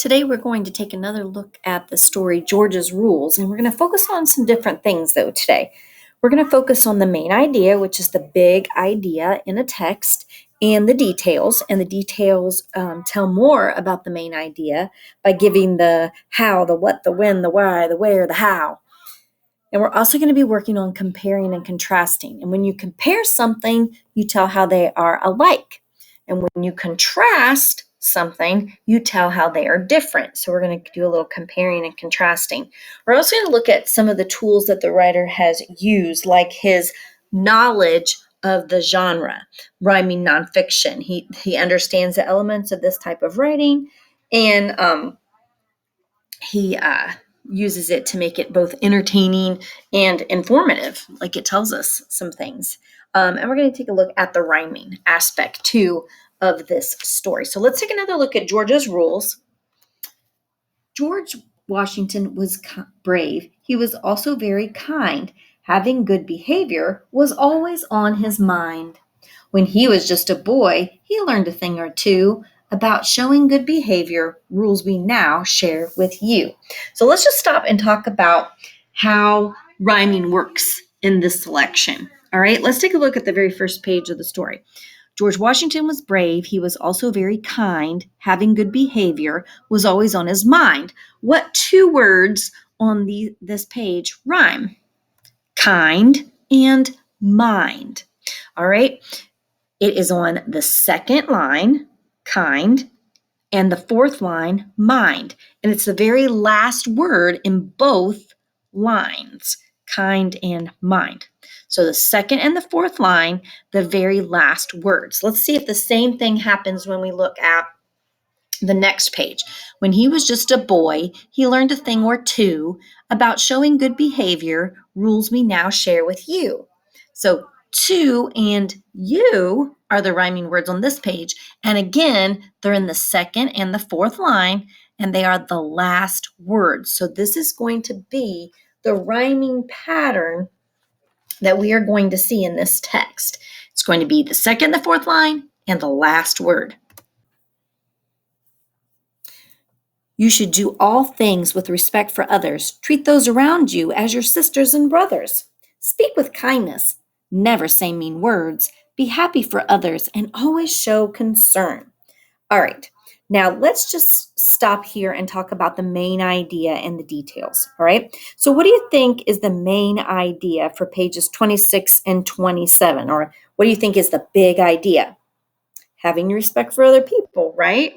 Today we're going to take another look at the story George's Rules, and we're going to focus on some different things though today. We're going to focus on the main idea, which is the big idea in a text, and the details. And the details tell more about the main idea by giving the how, the what, the when, the why, the where, the how. And we're also going to be working on comparing and contrasting. And when you compare something, you tell how they are alike. And when you contrast something, you tell how they are different. So we're going to do a little comparing and contrasting. We're also going to look at some of the tools that the writer has used, like his knowledge of the genre, rhyming nonfiction. He understands the elements of this type of writing, and he uses it to make it both entertaining and informative, like it tells us some things. And we're going to take a look at the rhyming aspect too of this story. So let's take another look at George's Rules. George Washington was brave. He was also very kind. Having good behavior was always on his mind. When he was just a boy, he learned a thing or two about showing good behavior, rules we now share with you. So let's just stop and talk about how rhyming works in this selection. All right, let's take a look at the very first page of the story. George Washington was brave. He was also very kind. Having good behavior was always on his mind. What two words on this page rhyme? Kind and mind. All right. It is on the second line, kind, and the fourth line, mind. And it's the very last word in both lines, kind and mind. So the second and the fourth line, the very last words. Let's see if the same thing happens when we look at the next page. When he was just a boy, he learned a thing or two about showing good behavior, rules we now share with you. So to and you are the rhyming words on this page. And again, they're in the second and the fourth line, and they are the last words. So this is going to be the rhyming pattern that we are going to see in this text. It's going to be the second, the fourth line, and the last word. You should do all things with respect for others. Treat those around you as your sisters and brothers. Speak with kindness. Never say mean words. Be happy for others and always show concern. All right, now let's just stop here and talk about the main idea and the details. All right, so what do you think is the main idea for pages 26 and 27? Or what do you think is the big idea? Having respect for other people, right?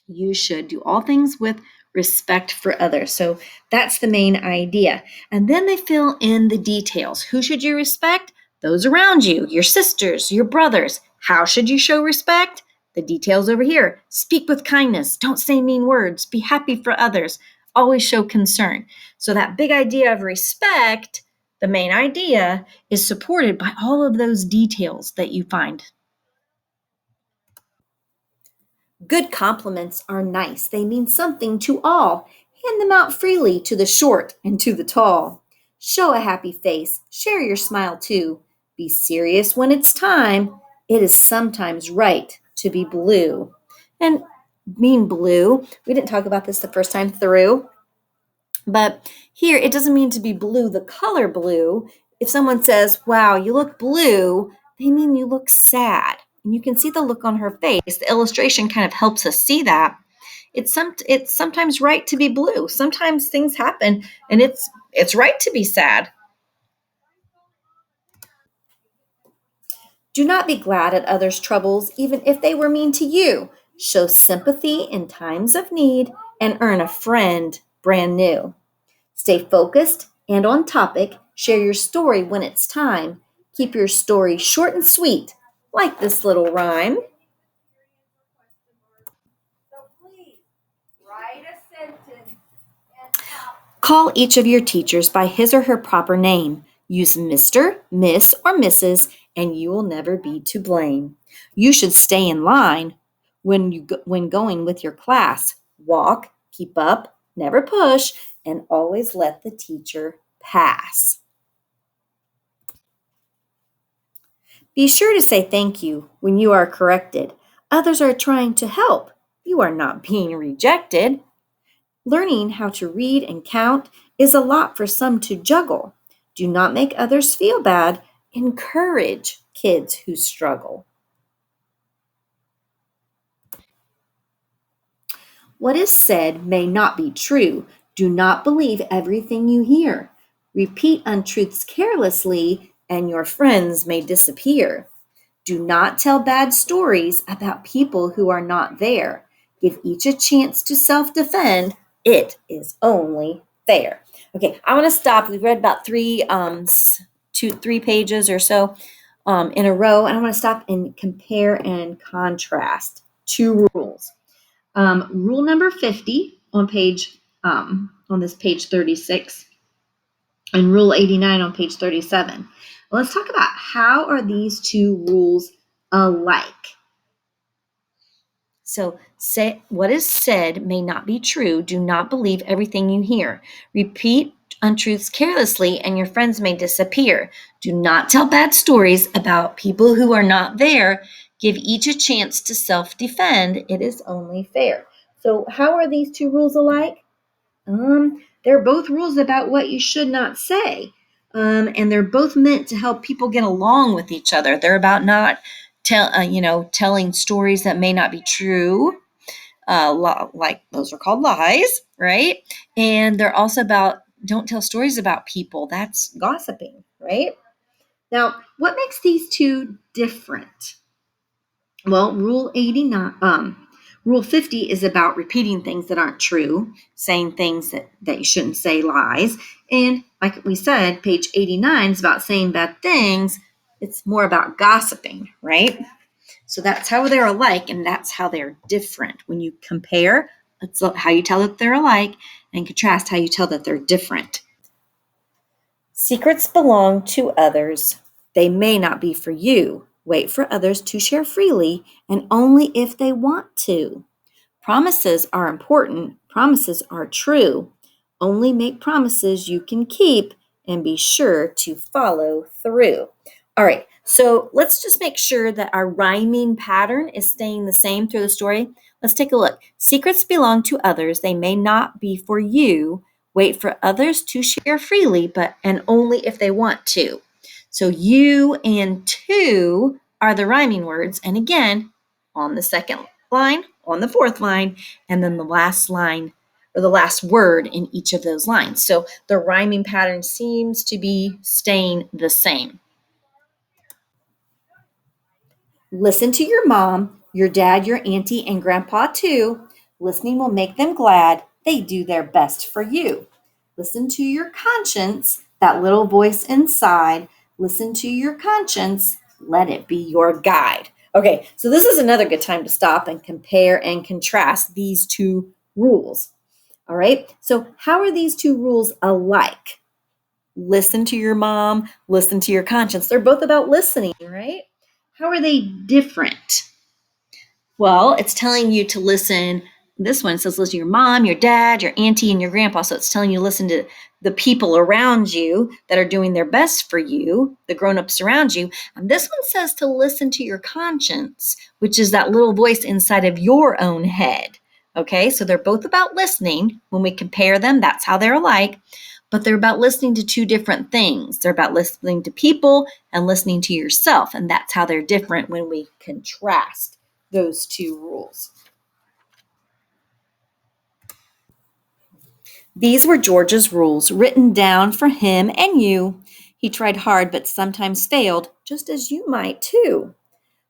You should do all things with respect for others. So that's the main idea. And then they fill in the details. Who should you respect? Those around you, your sisters, your brothers. How should you show respect? The details over here. Speak with kindness. Don't say mean words. Be happy for others. Always show concern. So that big idea of respect, the main idea, is supported by all of those details that you find. Good compliments are nice. They mean something to all. Hand them out freely to the short and to the tall. Show a happy face. Share your smile too. Be serious when it's time. It is sometimes right to be blue. And mean blue, we didn't talk about this the first time through, but here it doesn't mean to be blue, the color blue. If someone says, wow, you look blue, they mean you look sad. And you can see the look on her face. The illustration kind of helps us see that. It's sometimes right to be blue. Sometimes things happen and it's right to be sad. Do not be glad at others' troubles, even if they were mean to you. Show sympathy in times of need and earn a friend brand new. Stay focused and on topic. Share your story when it's time. Keep your story short and sweet, like this little rhyme. Call each of your teachers by his or her proper name. Use Mr., Miss, or Mrs., and you will never be to blame. You should stay in line when going with your class. Walk, keep up, never push, and always let the teacher pass. Be sure to say thank you when you are corrected. Others are trying to help. You are not being rejected. Learning how to read and count is a lot for some to juggle. Do not make others feel bad. Encourage kids who struggle. What is said may not be true. Do not believe everything you hear. Repeat untruths carelessly, and your friends may disappear. Do not tell bad stories about people who are not there. Give each a chance to self defend. It is only fair. Okay, I want to stop. We've read about three pages or so in a row, and I want to stop and compare and contrast two rules. Rule number 50 on this page 36, and rule 89 on page 37. Well, let's talk about how are these two rules alike. So, what is said may not be true. Do not believe everything you hear. Repeat untruths carelessly, and your friends may disappear. Do not tell bad stories about people who are not there. Give each a chance to self-defend. It is only fair. So, how are these two rules alike? They're both rules about what you should not say. And they're both meant to help people get along with each other. They're about not telling stories that may not be true, like those are called lies, right? And they're also about don't tell stories about people. That's gossiping, right? Now, what makes these two different? Well, Rule 50 is about repeating things that aren't true, saying things that you shouldn't say, lies. And like we said, page 89 is about saying bad things. It's more about gossiping, right? So that's how they're alike, and that's how they're different. When you compare, that's how you tell that they're alike, and contrast how you tell that they're different. Secrets belong to others. They may not be for you. Wait for others to share freely, and only if they want to. Promises are important. Promises are true. Only make promises you can keep, and be sure to follow through. All right, so let's just make sure that our rhyming pattern is staying the same through the story. Let's take a look. Secrets belong to others. They may not be for you. Wait for others to share freely, and only if they want to. So you and to are the rhyming words. And again, on the second line, on the fourth line, and then the last line or the last word in each of those lines. So the rhyming pattern seems to be staying the same. Listen to your mom, your dad, your auntie, and grandpa too. Listening will make them glad. They do their best for you. Listen to your conscience, that little voice inside. Listen to your conscience. Let it be your guide. Okay, so this is another good time to stop and compare and contrast these two rules. All right, so how are these two rules alike? Listen to your mom, listen to your conscience. They're both about listening, right? How are they different? Well, it's telling you to listen. This one says listen to your mom, your dad, your auntie, and your grandpa. So it's telling you to listen to the people around you that are doing their best for you, the grown-ups around you. And this one says to listen to your conscience, which is that little voice inside of your own head. Okay, so they're both about listening. When we compare them, that's how they're alike. But they're about listening to two different things. They're about listening to people and listening to yourself. And that's how they're different when we contrast those two rules. These were George's rules, written down for him and you. He tried hard, but sometimes failed, just as you might too.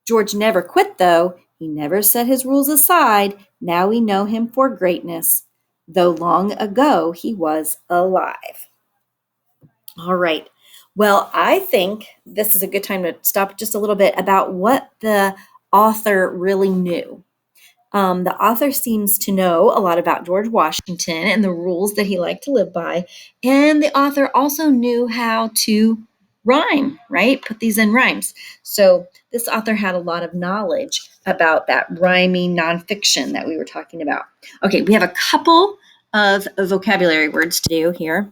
George never quit, though. He never set his rules aside. Now we know him for greatness, though long ago he was alive. All right. Well, I think this is a good time to stop just a little bit about what the author really knew. The author seems to know a lot about George Washington and the rules that he liked to live by. And the author also knew how to rhyme, right? Put these in rhymes. So this author had a lot of knowledge about that rhyming nonfiction that we were talking about. Okay, we have a couple of vocabulary words to do here.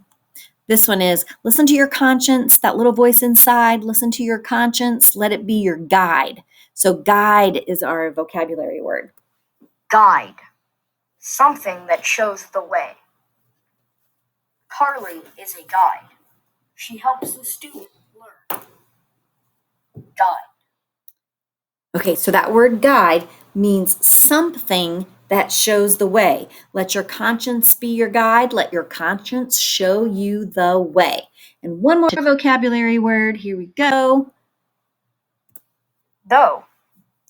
This one is listen to your conscience, that little voice inside. Listen to your conscience. Let it be your guide. So guide is our vocabulary word. Guide. something that shows the way. Carly is a guide. She helps the student learn. Guide. Okay, so that word guide means something that shows the way. Let your conscience be your guide. Let your conscience show you the way. And one more vocabulary word. Here we go. Though,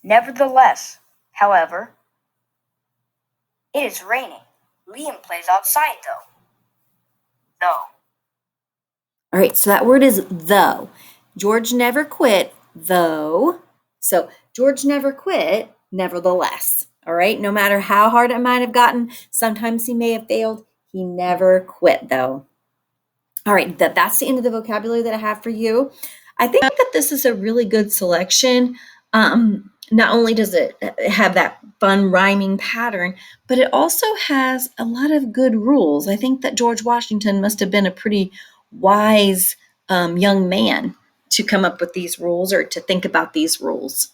nevertheless, however, it is raining. Liam plays outside though. Though. All right, so that word is though. George never quit, though. So George never quit, nevertheless. All right, no matter how hard it might have gotten, sometimes he may have failed. He never quit, though. All right, that's the end of the vocabulary that I have for you. I think that this is a really good selection. Not only does it have that fun rhyming pattern, but it also has a lot of good rules. I think that George Washington must have been a pretty wise young man to come up with these rules or to think about these rules.